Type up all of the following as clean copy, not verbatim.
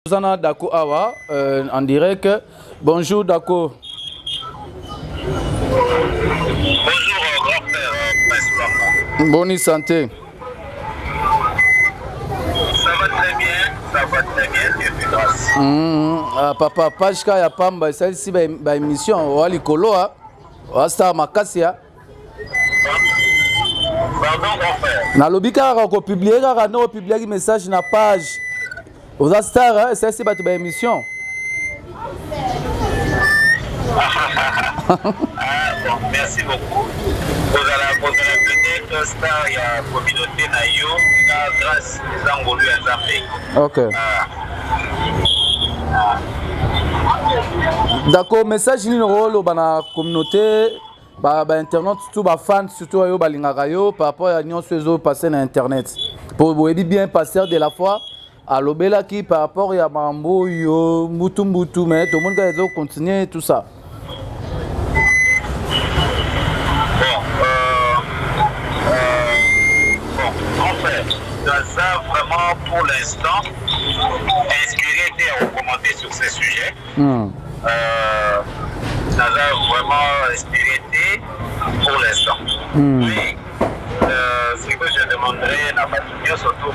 Zana Dako Awa en direct. Bonjour Dako. Bonjour grand-père Prince Lwamba. Bonne santé. Ça va très bien, Dieu fait grâce. Papa Pashka ya pamba celle-ci ba émission wa likolo a wa star makasia. Pardon grand-père. Na lobika ko publier ka no publier message na page. Aux stars celle-ci ba ba émission. Bon, merci beaucoup. Vous allez peut-être star il y a communauté na yo grâce aux Angolais et Zambie. OK. D'accord, message ni rôle bana communauté ba internet surtout ba fans surtout yo balingaka yo par rapport à nyonso ezo passer na internet. Pour vous bien passer de la fois à l'obela qui par rapport à mambo yo mutu mais tout le monde va continuer tout ça. Ça vraiment pour l'instant inspiré et recommandé sur ces sujets. Ça a vraiment inspiré pour l'instant. Oui, ce que je demanderais à Batigno, surtout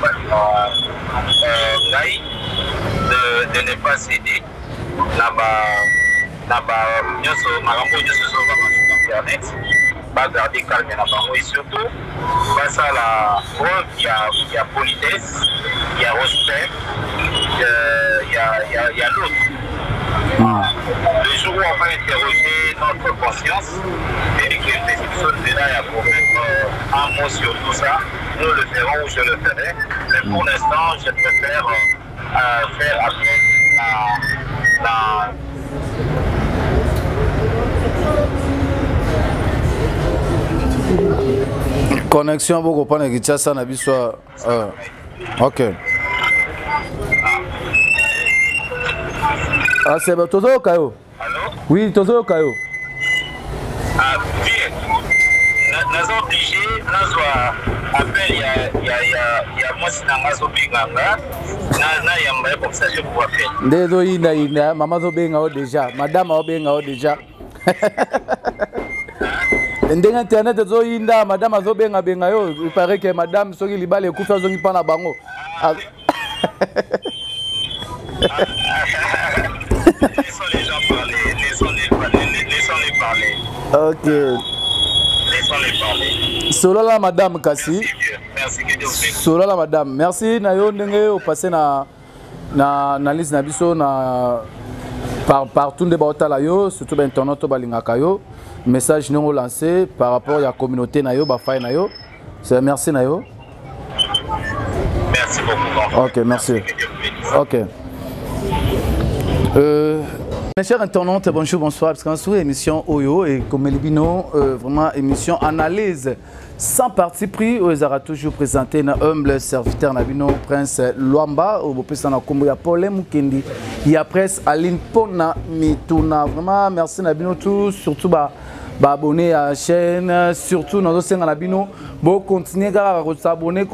de ne pas céder sur Internet. Pas garder calme et surtout face à la preuve, il y a politesse, il y a respect, il y a l'autre. Le jour où on va interroger notre conscience et que les personnes de là pour mettre un mot sur tout ça, nous le ferons ou je le ferai. Mais pour l'instant, je préfère faire appel à connexion beaucoup pas na ça na biso OK. Ah c'est bon tozo kayo. Allô? Oui, tozo kayo. Ah bien. Nous obligé nous appel il y a moi sinanga zo binganga na yamba comme ça je pourrais faire. Ndezo ina mama zo benga déjà, madame o benga déjà. Ndenge internet zo yinda madame azo benga yo, il paraît que madame soki libale kufa zo ngi pana bango. Laissons les gens parler, laissons-les parler. OK. Laissons-les parler. Solo la madame Kassi. Merci que Dieu vous bénisse. Solo la madame. Merci na yo ndenge o passer na liste na biso na par tout de baotala yo, surtout internet to balingaka yo. Message non lancé par rapport à la communauté na yo ba fay na yo. C'est merci na yo. Merci beaucoup. OK, merci. OK. Mes chers internautes, bonjour, bonsoir, parce qu'on est émission Oyo et comme Libino, vraiment émission analyse sans parti pris, ils aura toujours présenté un humble serviteur Nabino Prince Lwamba, au président na Kombo ya Paul Mukendi, il y a presse Aline Pona Mituna, vraiment merci Nabino tous, surtout abonner à la chaîne, surtout dans le Nabino, bon continuer à s'abonner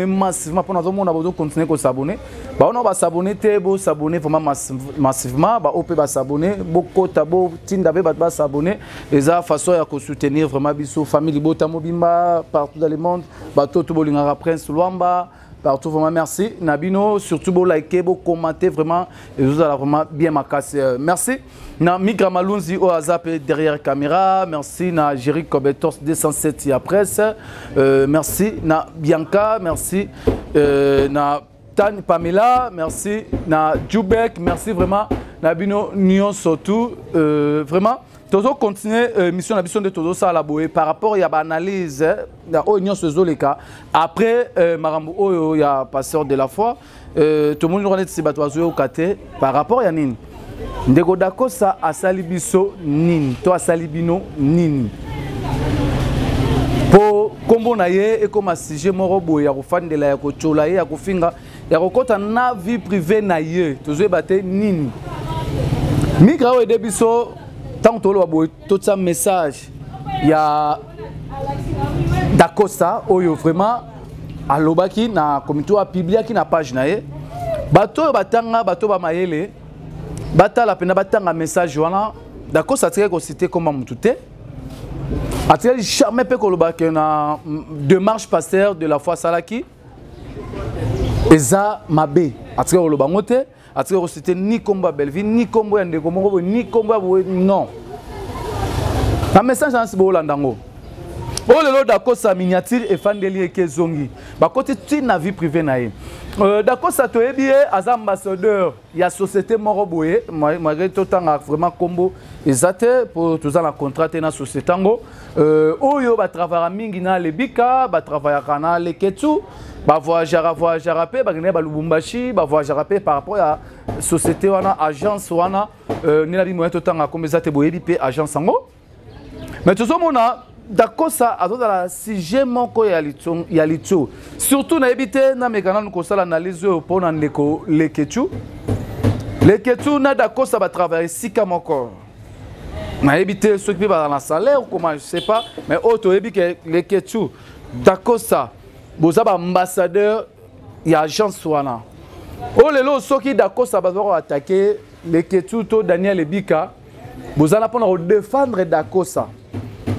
massivement pour nous on a besoin continuer à s'abonner. On va s'abonner, s'abonner vraiment massivement, on peut s'abonner, beaucoup tabo tindabe va s'abonner et ça façon à soutenir vraiment biso famille Botamobimba partout dans le monde, bateau tout bolingara Prince Lwamba. Partout, vraiment merci. Nabino, surtout, vous likez, vous commentez vraiment. Et vous allez vraiment bien m'acasser. Merci. Na Migra Malunzi au Azap derrière la caméra. Merci. Na Jerry Kobetos 207 à presse. Merci. Na Bianca. Merci. Na Tani Pamela. Merci. Na Djoubek. Merci vraiment. Nabino Nyon surtout. Vraiment. Toujours continuer mission de Todo ça la boé par rapport il y a analyse au union ce zoleka après marambo il y a passeur de la foi tout le monde reconnaît ces bateaux au kate par rapport il y a nini ndeko dako ça a salibiso nini to a salibino nini po kombo na ye et comme sujet moro boya ko fandela ya ko chola ya ko finga ya ko kota na vie privée na ye toujours baté nini migra o debiso tant que tout ça message il y a Dakosa oyo vraiment alobaki na comité a publié qui na page na ye bato batanga bato ba mayele batala pena batanga message wana d'accord ça tire ko citer comme mututé atire jamais pe ko loba que na démarche pasteur de la foi salaki eza mabe atire ko loba ngote atire ko citer ni komba Belleville ni kombo ya ndeko moko ni kombo non na message na sibo landango oh lelo d'accord sa miniature et fandeli eke zongi ba côté tu na vie privée na ye d'accord ça to ebi as ambassadeur ya société moko boye malgré tout temps vraiment combo ezate pour tous la contrat na société ngo oyo ba travailler mingi na lebika ba travailler kana leketu ba voyager pe ba gene ba Lubumbashi ba voyager pe par rapport à société wana agence wana ni la bi moyen tout temps comme ezate boye bi agence ngo mais tout ça mona d'accord ça a la sujet moko ya litso surtout na ebité na mekana nous kosala analyse pour na ndeko leketu na d'accord ça va travailler sika moko na ebité ceux qui va dans la salaire ou comment je sais pas mais auto ebi que leketu d'accord ça boza ba ambassadeur ya agence wana oh lelo soki d'accord ça va attaquer leketu to Daniel Ebika boza na pour défendre d'accord ça.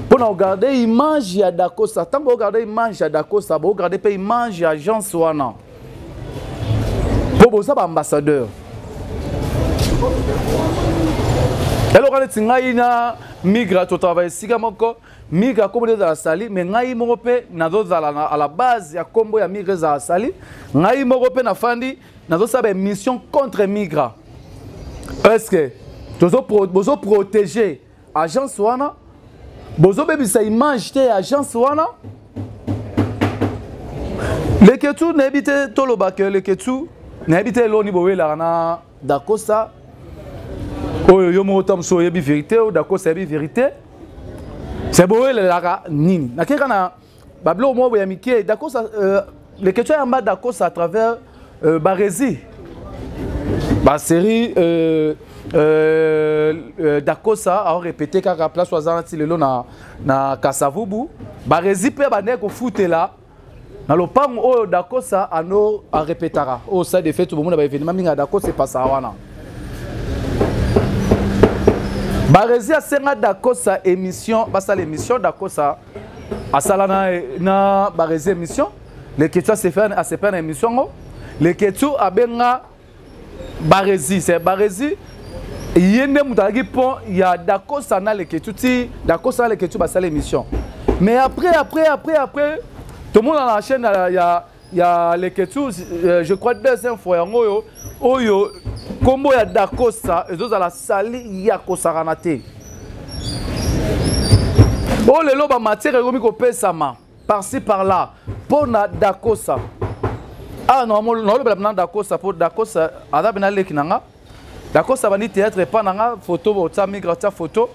Pour regarder l'image de Dakosa, tant que vous regardez l'image de Dakosa, vous regardez l'image de l'agence Wana. Pour vous avoir ambassadeur. Alors, quand vous avez migra to travail siga moko migra comme dans la sali mais ngai morope nazo à la base ya kombo ya migra za sali ngai morope na fandi nazo sabe mission contre migra. Est-ce que vous protéger agence Wana? Bozo bebi sa image te agence wana leketu na ebite toloba ke leketu na ebite loni bowela na Dakosa oyo yo mo tamso yebi vérité o Dakosa yebi vérité c'est bowela la nini na keka na bablo mo ya mike Dakosa leketu ya mba Dakosa à travers Barési ba série Dakosa a répété qu'à place soixante lelo na Kasavubu Barési pe bande ko futela na lopango o Dakosa ano a répétera o ça de fait tout le monde ba événement minga Dakosa c'est pas ça wana Barési a senga Dakosa émission basa l'émission Dakosa a sala na Barési émission les questions se faire à se faire émission les questions a benga Barési c'est Barési yende mutalaki pont ya Dakosa na leketuti Dakosa leketu ba sala émission mais après tout le monde dans la chaîne ya leketu je crois deuxième fois yango oyo kombo ya Dakosa ezo za la sali ya kosaranate oh lelo ba matière ekomi ko pesama par-ci par-là pour na Dakosa ah non le Dakosa pour Dakosa ada bena lekinanga D'accord, ça va ni théâtre et pananga photo bota migrata photo.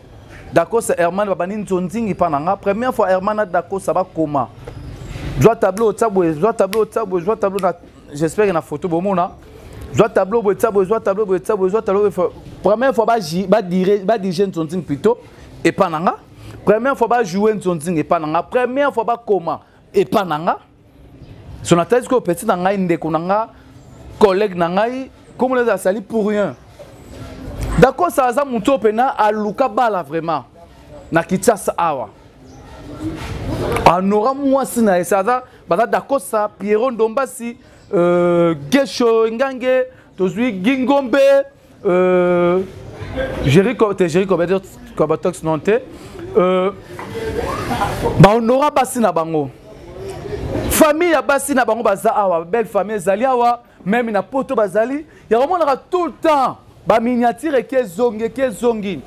D'accord, c'est Herman babani nzonzingi pananga. Première fois Herman d'accord ça va comment. Joie tableau tabou, joie tableau j'espère qu'il y a photo bomona. Joie tableau première fois ba diriger nzonzingi plutôt et pananga. Première fois ba jouer nzonzingi et pananga. Première fois ba comment et pananga. Son atteste que petit nanga ndeko nanga collègue nangai comme les a sali pour rien. D'accord, ça a monté au pena à Luka Bala vraiment. Na Kitasa Awa. Anora moi si na ça d'accord ça Pierron Dombasi Gesho Ngange tozui Gingombe Jericho Kobatox Nantes ba honora basi na bango. Famille ya basi na bango baza awa belle famille zali awa même na poto bazali ya remonera tout le temps ba miniature ke zongi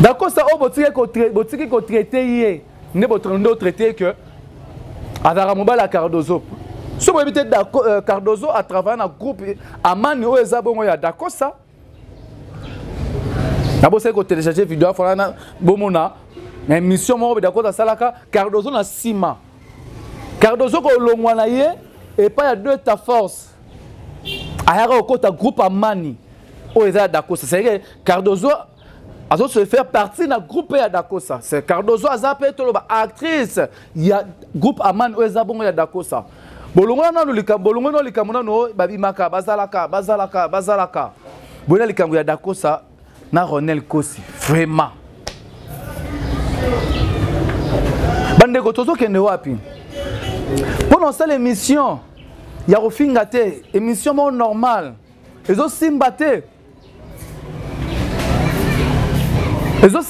d'accord ça o botiki ko traiter hier ne botrondo traiter que adara mobala Cardozo so bo éviter Cardozo à travers un groupe amani o ezabongo ya d'accord ça d'abord c'est ko télécharger vidéo fona na bomona mais mission mo d'accord ça salaka Cardozo na sima Cardozo ko longwa na ye et pas ya deux ta force ayara au côté groupe amani o eza Dakosa c'est que Cardozo a se faire partie d'un groupe ya Dakosa c'est Cardozo a zappé to ba actrice ya groupe amani o eza bongo ya Dakosa bolongo na bolongo likamuna no babimaka bazalaka bola likambo ya Dakosa na Ronel Kosi vraiment bande ko tozo kende wapi pendant cette émission ya rofinga te émission mo normal ezo simba te ezo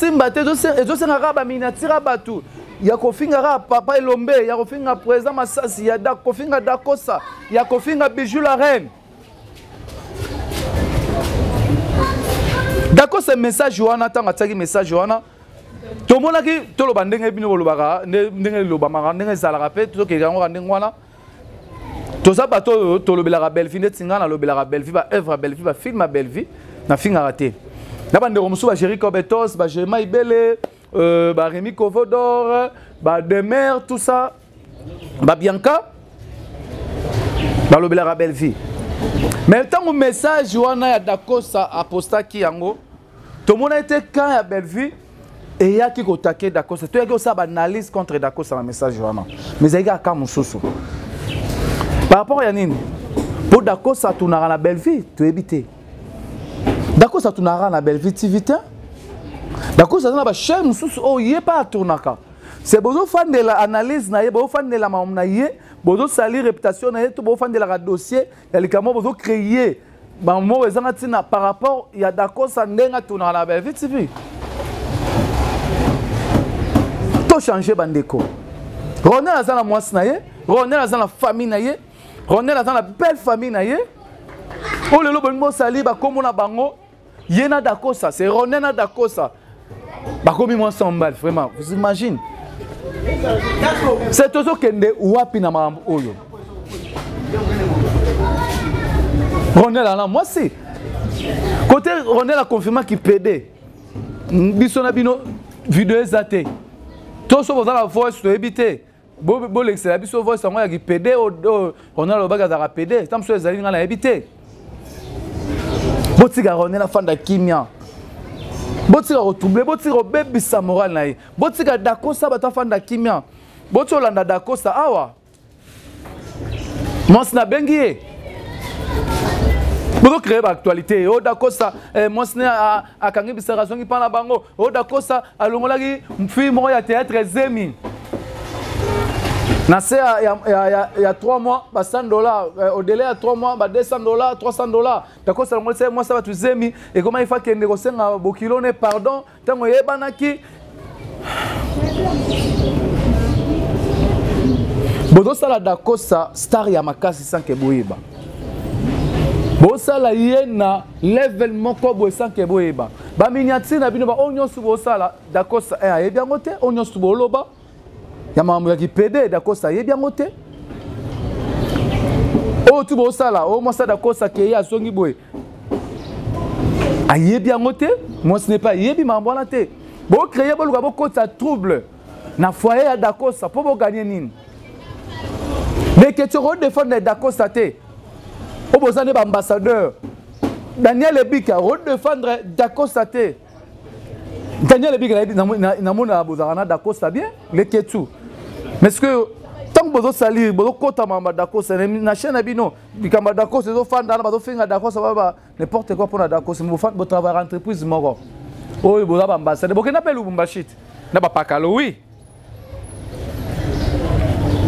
senga ba minatira batu ya kofinga papa Elombe ya kofinga président Masasi ya kofinga Dakosa ya kofinga Bijou la reine Dakosa message wana tanga tsaki message wana to monaki to lo bandenge bino bolobaka ndenge lo bamaka ndenge zalaka pe to ke gango ndenge wana to sa bato to lo belaka belle vie netinga na lo belaka belle vie ba œuvre belle vie ba film belle vie na finga raté na bande romusu ba Jerry Kobetos ba Jema Ibele ba Rémi Kovodor ba Demer tout ça ba Bianca ba lo belaka belle vie mais tant que message wana ya Dakosa apostaki yango to mona été quand ya belle vie et ya ki ko taquer Dakosa to ya ki ça ba analyse contre Dakosa na message wana mais ya ka mususu par rapport à nini pour Dakosa tunara na belle vie to éviter Dakosa tunara na belle vie tivité Dakosa na ba chaîne mususu oh yé pas tournaka c'est besoin fan de la analyse na yé besoin fan de la mam na yé besoin salir réputation na yé to besoin fan de la dossier ya likamo besoin créer ba mo ezanga tina par rapport ya Dakosa ndenga tunara na belle vie tivité to changer bandeko Ronel a la moisse na yé Ronel a la famille na yé Ronel a la belle famille na yé oh le lobo sali ba komo na bango yena Dakosa c'est Ronel na Dakosa ba komi moi 100 balles vraiment vous imaginez c'est toujours kende wapi na mambo oyo Ronel a moi si côté Ronel a confirmé qu'il pédé biso na bino vidéo ezate to so boza la voice to ebité bo l'excella biso voice moi ya ki pédé Ronel lo baga za pédé tam so ezali ngana ebité botika Ronel a fanda kimia botika retrouble botika bebisa moral na ye botika Dakosa bata fanda kimia boto landa Dakosa awa mons na bengi bodo créer ba actualité o Dakosa mons na akangi bisara zongi pana bango o Dakosa alongolaki mfi mo ya théâtre Zemi na c'est il y a 3 mois ba $100 au délai à 3 mois ba $200 $300 Dakosa alongoli c'est moi ça va tu Zemi et comment il faut que négocier na bokilone pardon tango yebanaki bodo sala Dakosa star ya makasi sans que boyeba bosala yena level moko bo sans que boyeba ba miniati na bino ba onyo su bosala Dakosa e bien ngote onyo su boloba ya mamu ya kipede Dakosa ye bien ngote o tu bosala o mo sa Dakosa ke ya songi boy aye bien ngote moi ce n'est pas yebi mambo na te bo créer bo luka bo kota trouble na foyer ya Dakosa pour bo gagner nini mais que tu redéfendre Dakosa te o bozane ba ambassadeur Daniel Ebika redéfendre Dakosa te Daniel Ebika na mona bozana Dakosa bien le ketu mais ce que tant que vous salir vous kota mamba Dakosa na chaîne bino bikamba Dakosa zo fanda na bazo finga Dakosa baba n'importe quoi pour Dakosa vous faites votre travail entreprise moko oh vous avez ambassadeur bokena appelle Lubumbashi na ba pakalo oui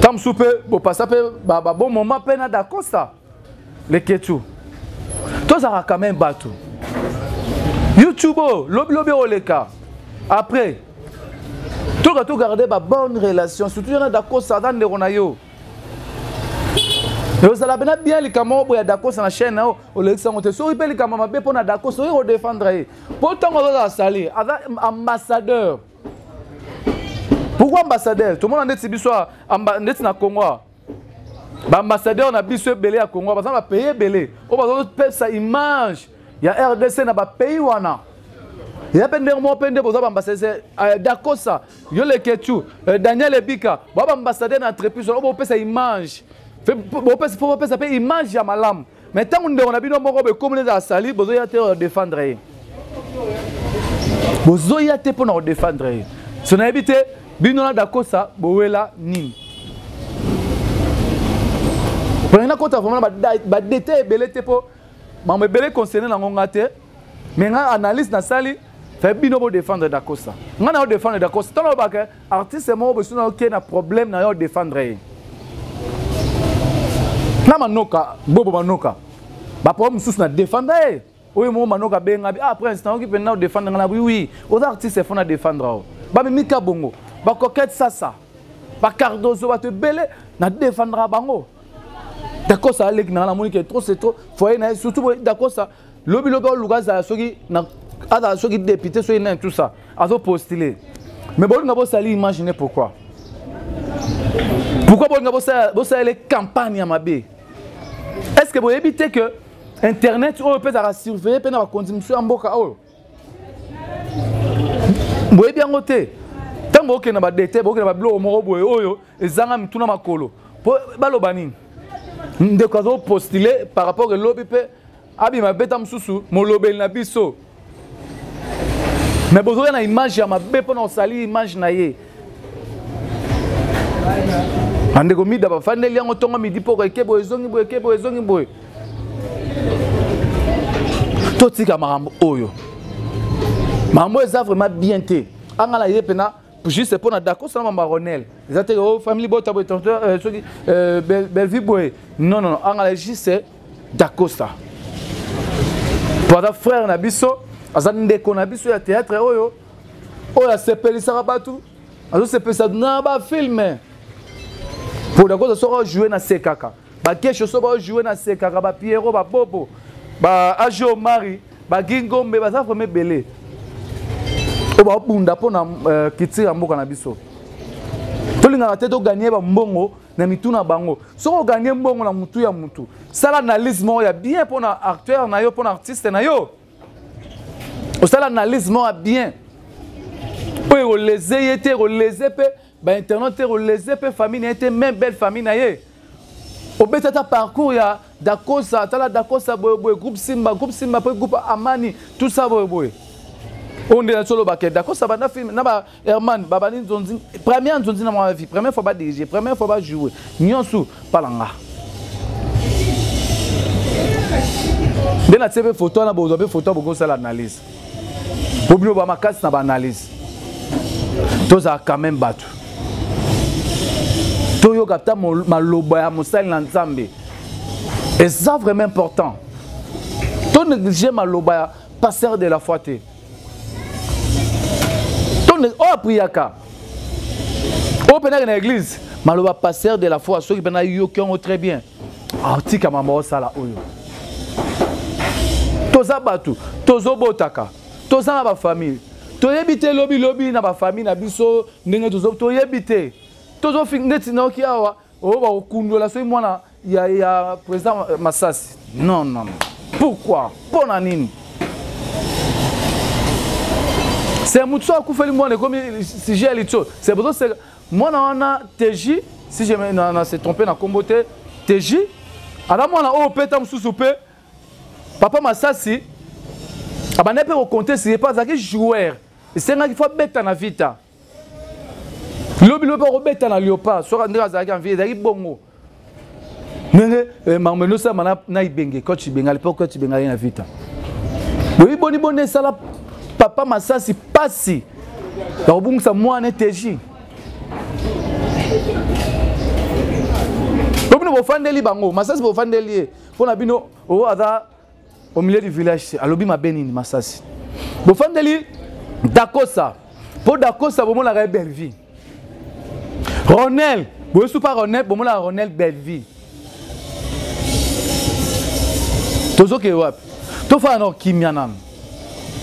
tam soupe bo passa pe baba bon moment pe na Dakosa le ketu to ça quand même bateau YouTube lobby oleka après tout garder ba bonne relation surtout na Dakosa dans le ronayo yo ça la bien les camarades ya Dakosa na chaîne o le sangote so ipe les camarades be pour na Dakosa o défendre pourtant on va salir avec ambassadeur. Pourquoi ambassadeur? Tout le monde a dit biso na Congo. Ba ambassadeur na biso belé à Congo parce qu'on va payer belé. On va payer sa image. Il y a RDC na ba pays wana. Il y a peine mo peine de ambassadeur Dakosa, yo le ketu, Daniel Ebika, ba ambassadeur na entreprise on va payer sa image. Faut payer sa image ya malam. Mais tant on a bino moko be comme les asali, bozo ya te défendre. Bozo ya te pour nous défendre. Si on a habité bino na Dakosa, bowela nini. Prenez compte vraiment ba détail belé te po ma me belé concerné na ngonga te mais nga analyse na sali fait bino bo défendre Dacosta nga na défendre Dacosta tant ba que artiste mo bo suna OK na problème na yo défendre na manoka bobo manoka ba problème sous na défendre oui mo manoka benga après instant qui peut na défendre na oui aux artistes font na défendre ba mika bongo ba coquette ça ba Cardozo va te belé na défendre bango. D'accord ça les na la monique trop c'est trop faut surtout d'accord ça lobi lugaza soki na ada soki député soki na tout ça azo postuler mais bon ngabo sali imaginer pourquoi bon ngabo ça les campagnes à mabe est-ce que vous évitez que internet ou peut être surveiller peut na continuer en mboka o vous bien ngote tango ke na ba dété bo ke na ba blo mo boye oyo ezanga mituna makolo po baloba nini de quoi postuler par rapport au lobby pe abi ma beta msusu mo lobel na biso mais besoin na image ya mabe pona osali image na ye ande ko mida ba fandeli yango tonga midi poko ekebo ezongi boye totika marambo oyo mambo eza vraiment bien te angala ye pena juste pour d'accord ça m'a Ronel ils étaient au family bota boy belle vie boy non en allergie c'est d'accord ça pour ta frère na biso azande ko na biso ya théâtre oyo oya sepelisa batu azo sepelisa na ba film pour d'accord ça sera jouer na sekaka ba quelque chose ba jouer na sekaka ba Pierrot ba Bobo ba Ajo Mari ba Gingombe ba ça vraiment belé ba bunda pona kitira mboka na biso tolinga te to gagner ba mbongo na mituna bango soko gagner mbongo na mutu ya mutu sala analyse mo ya bien pona acteur na yo pona artiste na yo o sala analyse mo ya bien po relaiser yete relaiser pe ba internet te relaiser pe famille était même belle famille na ye o betata parcours ya Dacosta tala Dacosta boy groupe Simba pe groupe Amani tout ça boy on est solo baquet d'accord ça va na film na ba Herman babani nzonzi première nzonzi na ma vie première fois ba diriger première fois ba jouer nyonso palanga de la tv photo na bozo be photo boko ça l'analyse obino ba makasi na ba analyse to za quand même batu to yo kapta maloba ya mosali na nzambe et ça vraiment important to négliger maloba ya pasteur de la foi te oh priaka oh pendant dans l'église maloba pasteur de la foi ceux qui pendant yo qui ont très bien ah tika mama sala oyo toza batu tozo botaka toza na ba famille toyebite lobi na ba famille na biso ndenge tozo toyebite tozo fingeti na ki awa oh ba okundola so mwana ya président Masasi non pourquoi pona nini c'est un mouton qui fait le monde comme si j'ai les choses. C'est pour ça que moi on a TJ si je me s'est trompé dans comboté TJ. Alors moi on a pétam sous-soupé. Papa Masasi abane peut compter si pas un joueur. C'est un qu'il faut bêta na vita. Lobi peut bêta na léopard. Sur André Azaki en vie d'ailleurs bongo. Mais mameno ça na ibenge coach ibenge l'époque coach ibenge na vita. Oui boni ça là. Papa Masasi pasi ça moi en TJ comme nous fandeli bango Masasi bo fandeli pour na bino au milieu du village alobi ma benini Masasi bo fandeli Dacosta pour Dacosta bo la belle vie Ronel bo sou pas Ronel bo la Ronel belle vie tozo ke wap to fa no kimianam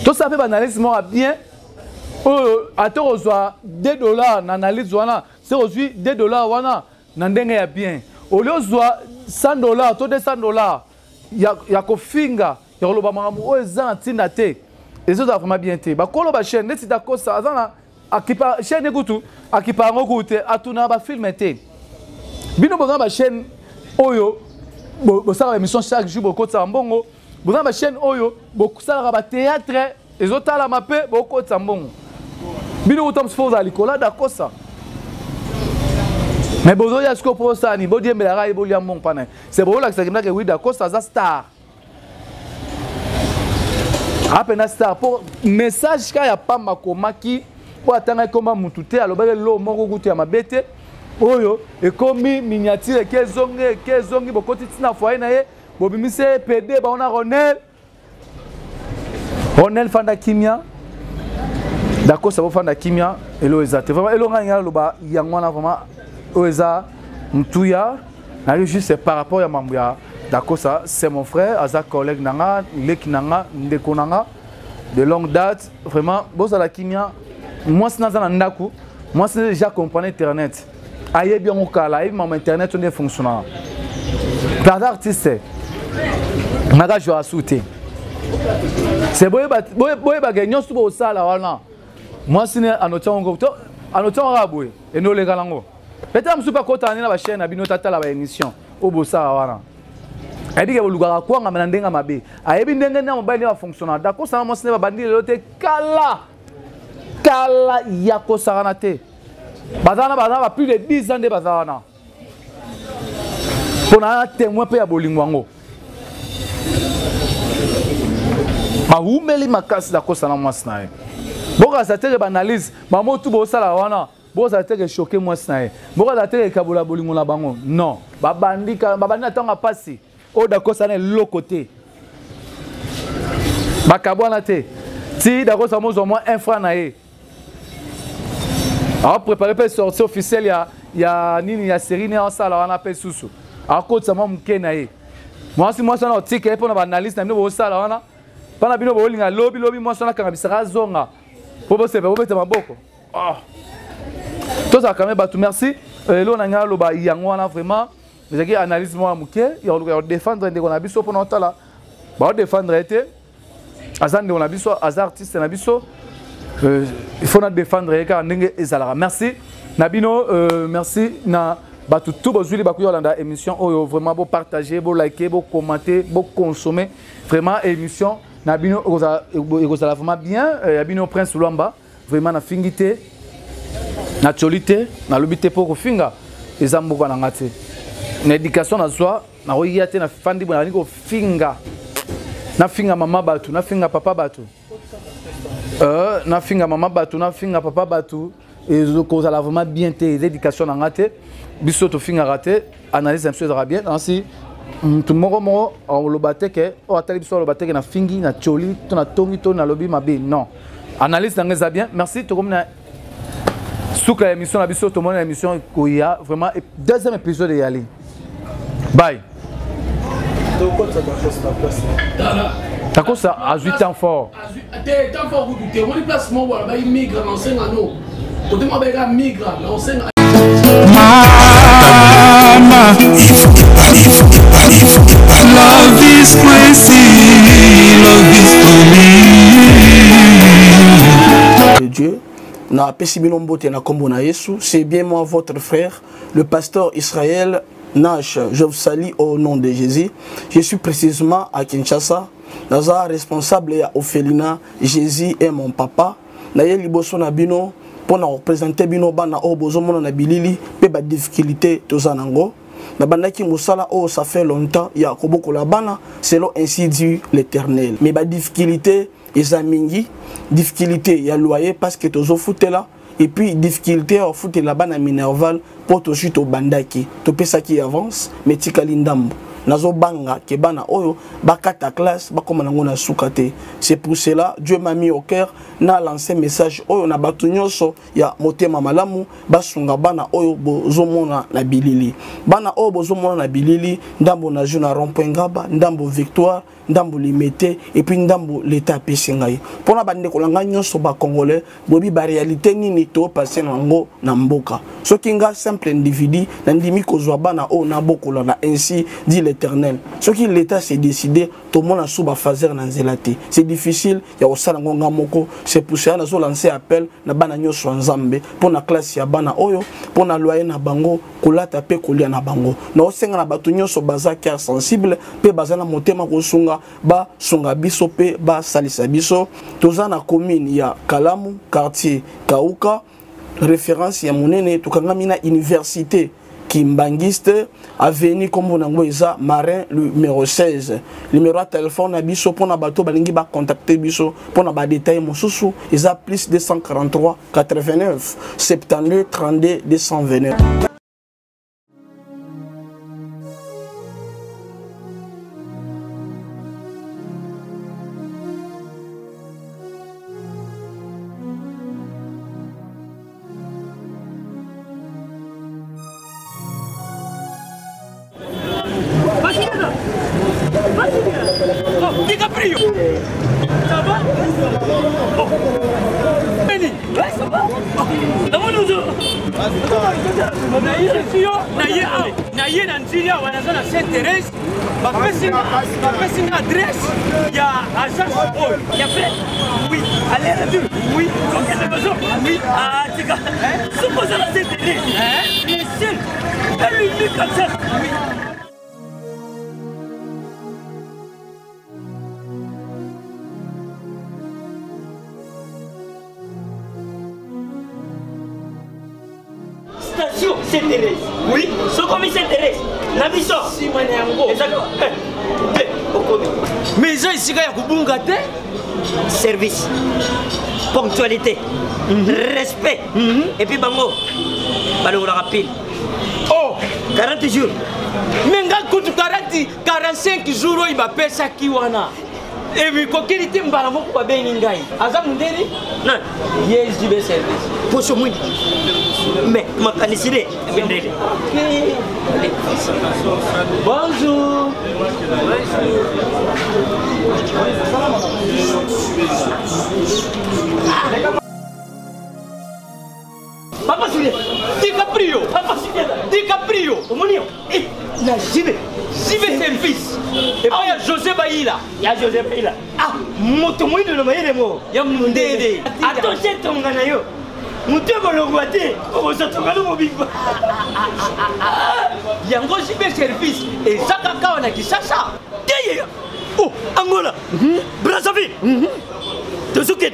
tout ça fait analyse moi bien attends reçoit $2 analyse wana c'est reçu $2 wana nandenge ya bien au lieu soit $100 to $200 ya ko finga ya loba mamu o ezan tinda te les autres vraiment bien te ba kolo ba chaîne neti Dacosta azana akipa chaîne gutu akipa ngokute atuna ba film te bino bonga ba chaîne oyo bo ça émission chaque jour bo kota mbongo vous avez une chaîne oyo beaucoup ça va théâtre les autres la mapé beaucoup de sambon bino utam sfoza likola Dacosta Mais bozo ya sko pour ça ni bodie mbela et bolia mon pana. C'est bon là que oui d'accord ça star. Apena star pour message ka ya pamba komaki po atanga koma mutute alobele lo moko kutu ya mabete oyo ekomi miniature kezongi bokoti tina foyer na ye bobimise PD ba ona Ronel Fanda Kimia. D'accord, ça va faire de la kimia et l'oeza. C'est vraiment l'orange loba yangwana vraiment oeza mtuya. Juste par rapport à Mambuya. D'accord, ça c'est mon frère, Aza collègue nanga, lek nanga, ndeko nanga de longue date. Vraiment, boss à la kimia. Moi c'est dans ndaku. Moi c'est déjà comprendre internet. Aïe bien au cas là, mon internet on est fonctionnant. Par d'artiste. Naga je a souté. C'est boy gagnant tout au sala wana. Moi si ne anotion ngo to anotion raboué et no les galango. Peut-être me super content na ba chaîne abino tata la ba émission au bossa wana. Et dit que luga kwa ngama ndenga mabe. Ayebi ndenge na mobile va fonctionner. D'accord ça moi si ne ba bandi lote kala yako sarana te. Bazana ba plus de 10 ans de bazana. Pour na témoin pe ya bolingwango. Ma oumeli makasi d'accord ça na moi snae. Bon, ça te banalise. Maman tout beau ça la wana. Bon, ça te choqué moi ça. Bon, ça te kabola bolingo la bango. Non. Babandi attend à passer. Oh d'accord ça n'est l'autre côté. Bakabwana te. Si d'accord ça au moins un franc naé. Alors préparer pour sortie officielle il y a nini ya série né en salle on appelle susu. Alors côté ça moi mkenaé. Moi si moi ça na ticket pour na banalise na beau ça la wana. Pana bino bolinga lobby moi ça na kangabisa zonga. Pour se faire mettre ma boko. Ah. Tout ça quand même batu merci. Là on a ngalo loba yangwana vraiment. Mais qui analyse moi muké, il va défendre ndeko na biso pour notre là. Ba défendre été. Azan ndeko na biso, azar artiste na biso. Il faut na défendre car ndenge ezalaka. Merci. Nabino merci na batu tout bozuli bakuyo landa émission oyo vraiment beau partager, beau liker, beau commenter, beau consommer. Vraiment émission Nabino Egoza vraiment bien, Nabino Prince Luamba, vraiment na fingité, na cholité, na lobité pour finga, les amboka na ngate. Na éducation na soi, na oyate na fandi bona niko finga. Na finga mama batu, na finga papa batu. Na finga mama batu, na finga papa batu. Et Egoza vraiment bien té, éducation na ngate. Biso to finga raté, analyse un peu de bien, ainsi. Tout le monde a le bateke, on a télé sur le bateke na fingi, na choli, ton na tongi, ton na lobby mabe. Non. Analyse dans bien. Merci. Tout comme na souk la émission, la biso, tout le monde l'émission Koya. Vraiment deuxième épisode de Yali. Bye. D'accord ça à 8 ans fort. T'es temps fort où tu es. On est placement voilà, il migre dans cinq anneaux. Côté moi ben migre dans 5 anneaux. Love is crazy, love is for me. Dieu, na pesibinombote na kombo na Yesu, c'est bien moi votre frère, le pasteur Israël Nash. Je vous salue au nom de Jésus. Je suis précisément à Kinshasa. Naza responsable ya Ophelina, Jésus est mon papa. Na ye liboso na bino pour représenter bino bana o bozo mona na bilili pe ba difficulté tozanango. Na bandaki musala oh ça fait longtemps ya koboko la bana selon ainsi dit l'Éternel. Mais ba difficulté ezamingi, difficulté ya loyer parce que tozo foutela et puis difficulté au foot la bana minerval pour to chute au bandaki. To pesa qui avance mais tikali ndambo. Nazo banga ke bana oyo bakata classe bakoma nango na sukate. C'est pour cela Dieu m'a mis au cœur na lancé message oyo na batu nyonso ya motema malamu basunga bana oyo bozomona na bilili. Bana oyo bozomona na bilili ndambo na juna rond-point Ngaba, ndambo Victoire, ndambo Limete et puis ndambo l'état pesingai. Pona bande kolanga nyonso ba congolais bobi ba réalité nini to passer nango na mboka. Soki nga simple individu na ndimi kozwa bana oyo na bokola na ainsi dit l'Éternel. Ce qui l'État s'est décidé, tout le monde a sous fazer na nzelate. C'est difficile, il y a aussi ngonga moko. C'est pour ça que nous lancé appel na bana nyoso nzambe pour na classe ya bana oyo, pour na loyer na bango, kolata pe kolia na bango. Na osenga na batu nyoso baza cœur sensible, pe baza na motema kosunga ba sunga biso pe ba salisa biso. Toza na commune ya Kalamu, quartier Kauka, référence ya monene tukanga mina université Kimbangiste, avenue comme on a Marin, le numéro 16. Le numéro de téléphone, Abisso, pour bateau, balingi ba contacter Bisso, pour na ba détail, mon sous, ils a plus 243 89 72 32 229. DiCaprio, ça va? Benny, ouais, ça va? Naye na nzili awa naza na Sainte-Thérèse bapesi nga adresse ya agence oyo ya fait oui allez retour oui okende bazo oui tika sokoza na Sainte-Thérèse les seuls l'unique comme ça oui. Station Sainte-Thérèse. Oui. Ce commis Sainte-Thérèse. La mission. Si Maniango. Exactement. Mais ça ici il y a Kubunga te. Service. Ponctualité. Respect. Et puis bango. Balo la rapide. Oh, 40 jours. Mais nga kutu 45 jours il va payer ça kiwana. Et puis quand il était mbala moko ba bengi ngai. Aza mundeni? Non. Yes, du service. Pour ce monde. Mais ma canicide bendele. Bonjour. Papa Julien, DiCaprio, Papa Julien, DiCaprio, Omonio, et la JB service. Et puis il y a José Baïla. Il y a José Baïla. Ah, moto moi de le meilleur mot. Il y a Mundede. Attention ton ganayo. Moto bolongwate, on se trouve dans mon big. Il y a un gros JB service et ça kaka on a qui ça. Oh, Angola. Brazzaville. Tosuket.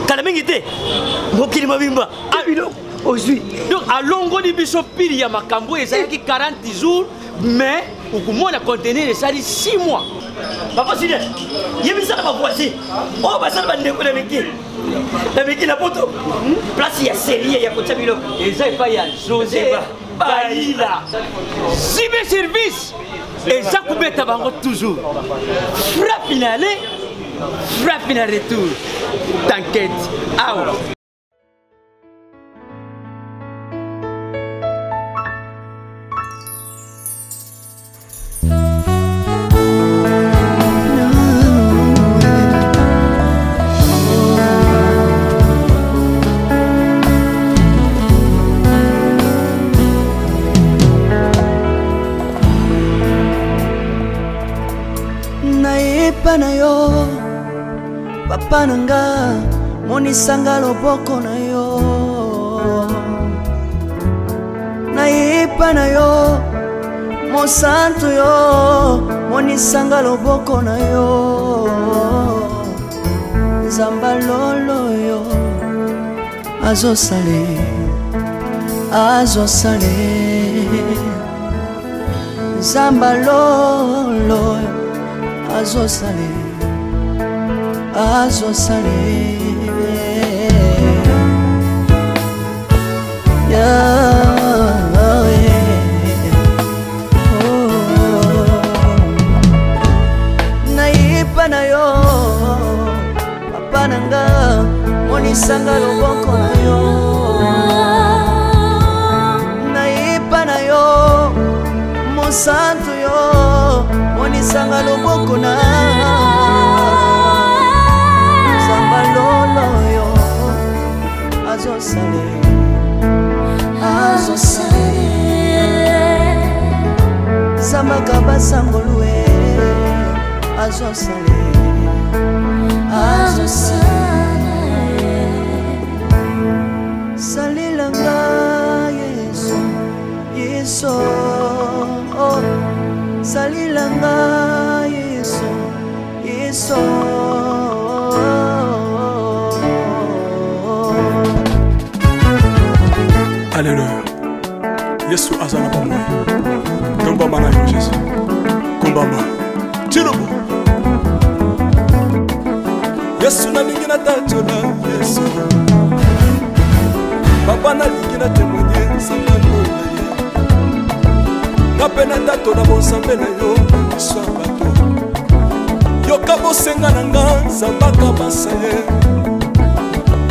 Kalamengite. Mokili mabimba. Ah, aujourd'hui. Donc à longo di biso pili ya makambo ezaki 40 jours mais au moins la contenir ça dit 6 mois. Papa Sidi, yebisa na voici. Oh ba ça ba ndeko na meki. Na meki la poto. Place ya série ya kotia bilo. Eza pa ya José Baïla. Cyber service. Et ça kubeta bango toujours. Frappe finale. Frappe finale retour. T'inquiète. Ah ouais. Na yo papa nanga monisanga loboko na yo naipa na yo mosantu yo monisanga loboko na yo nzamba lolo yo azosale nzamba lolo azosale naipa na yo papa nanga monisanga loboko na yo naipa na yo mosantu yo monisanga loboko na nzamba lolo yo azosale nzamba kabasangolue azosale salilanga yeso salilanga yeso Alléluia. Yesu azana bomoi. Kombama na yo Jésus. Kombama. Chilobo. Yesu na lingina tachola Yesu. Papa na lingina témoigner sangalo na ye. Na pena tato na bonsambe na yo iswa bato. Yoka bosenga na nga sambaka basaye.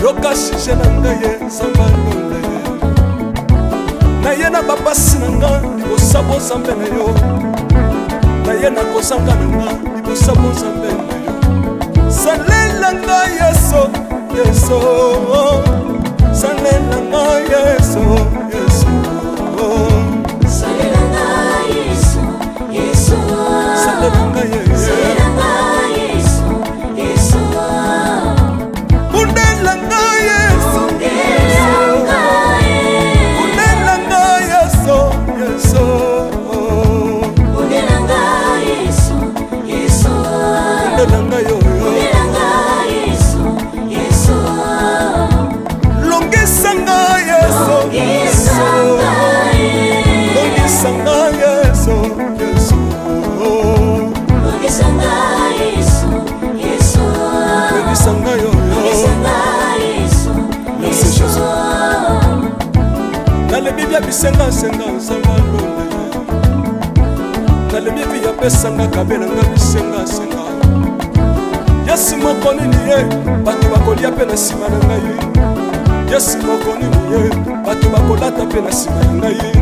Yoka shije na nga ye sambalo na ye. Na ye na babasi na nga libosa bonsambe na yo. Na ye na kosanga na nga libosa bonsambe na yo. Salela nga Yesu, Yesu. Salela nga Yesu, Yesu. Salela nga Yesu, Yesu. Salela nga Yesu, Yesu. Undela nga Yesu, Undela nga Yesu, Yesu. Undela nga Yesu, Yesu. Undela nga yo. Bisenga senga sanga lole. Nalemi via pesanga kabela nga bisenga senga. Yesu mokoni niye bato bakolia pe na sima na ngai. Yesu mokoni niye bato bakolata pe na sima na ngai.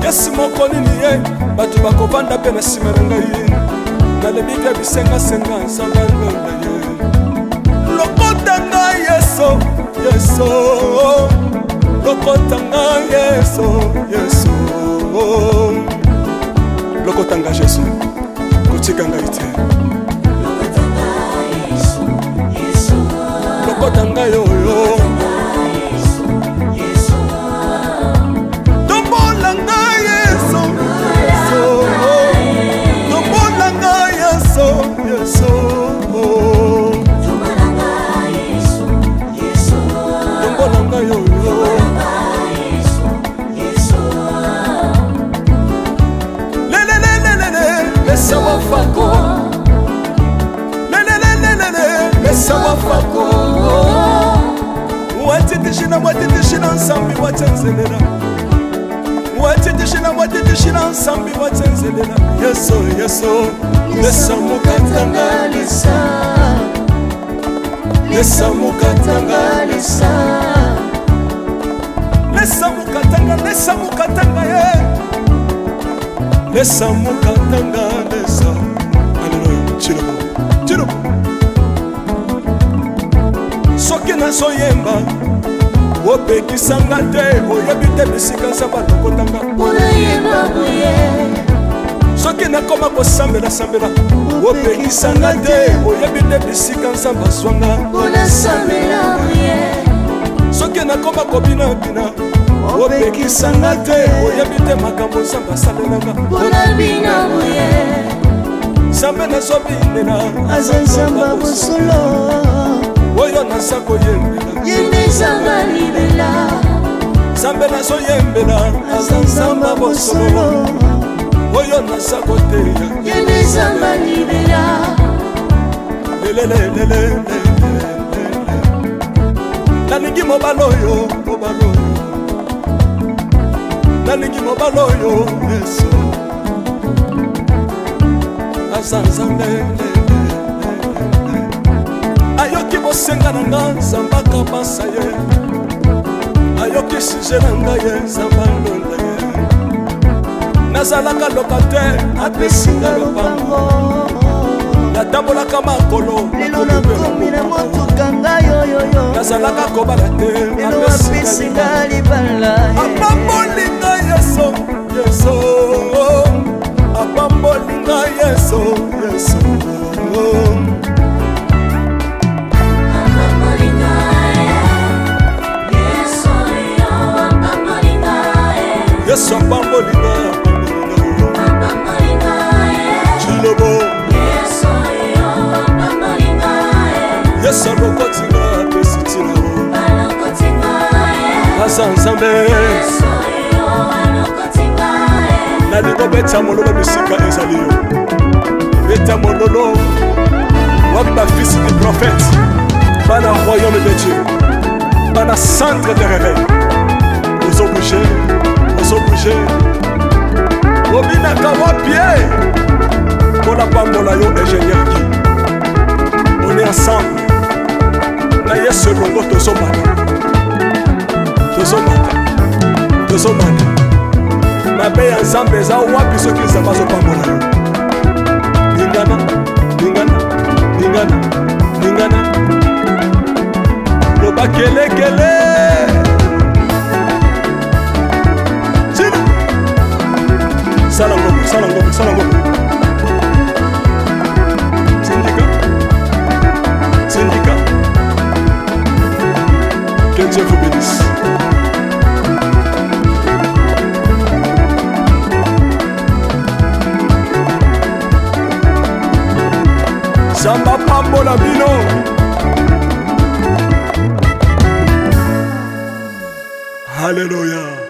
Yesu mokoni niye bato bakovanda pe na sima na ngai. Nalemi via bisenga senga sanga lole. Lokota nga Yesu, Yesu. Lokotanga Yesu, Yesu. Lokotanga Jésus, kotikanga ite. Lokotanga Yesu, Yesu. Lokotanga yoyo. Yesu. Tombolanga Yesu, Yesu. Tombolanga Yesu, Yesu. Tombolanga Yesu, Yesu. Tombolanga yoyo. Mesa wafako, mesa wafako. Watitishina nsambi watenzelela. Watitishina nsambi watenzelela. Yesu, Yesu. Mesa mukatanga lisa. Mesa mukatanga lisa. Mesa mukatanga ye. Lesa mukatanga lesa. Alléluia. Chilobo. Chilobo. Soki na soyemba opekisanga te oyebi te bisika nsamba lokotanga. Unayemba buye. Soki nakoma kosambela sambela opekisanga te oyebi te bisika nsamba zwanga. Unasambela buye. Soki nakoma kobina bina opekisanga te oyebi te makambo nzambe asalelanga. Unabina buye. Nzambe nazobinela aza nzamba bosolo oyo naza koyembela Yende zanga libela. Nzambe nazoyembela aza nzamba bosolo oyo naza koteya Yende zanga libela. lelelelelele. Nalingi mobalo oyo, mobalo oyo. Nalingi mobalo oyo, Yesu. Aza Nzambe. Ayoki bosenga na nga Nzamba kabasa ye. Ayoki sije na nga ye Nzamba londa ye. Nazalaka locataire apesinga lopango. Natambolaka makolo lelo nakomi na motuka ngai oyoyo nazalaka kobala te lelo apesinga libala apambolinga Yesu Yesu apambolinga Yesu Yesu Yesu apambolinga Chilobo Yesu alokotinga apesitina Aza Nzambe nalingo beta mololo bisika ezali yo beta mololo wapi bafils du prophète bana royaume de Dieu bana centre de réveil ozo bouger obinaka wapie mpona pambola yo ingénieur Guy on est ensemble na yesu elongo tozomata mabe ya nzambe eza wapi soki nzambe azopambola yo lingana loba kelekele sala ngombe syndicat que Dieu vous bénisse. Samba pambola bino. Alléluia.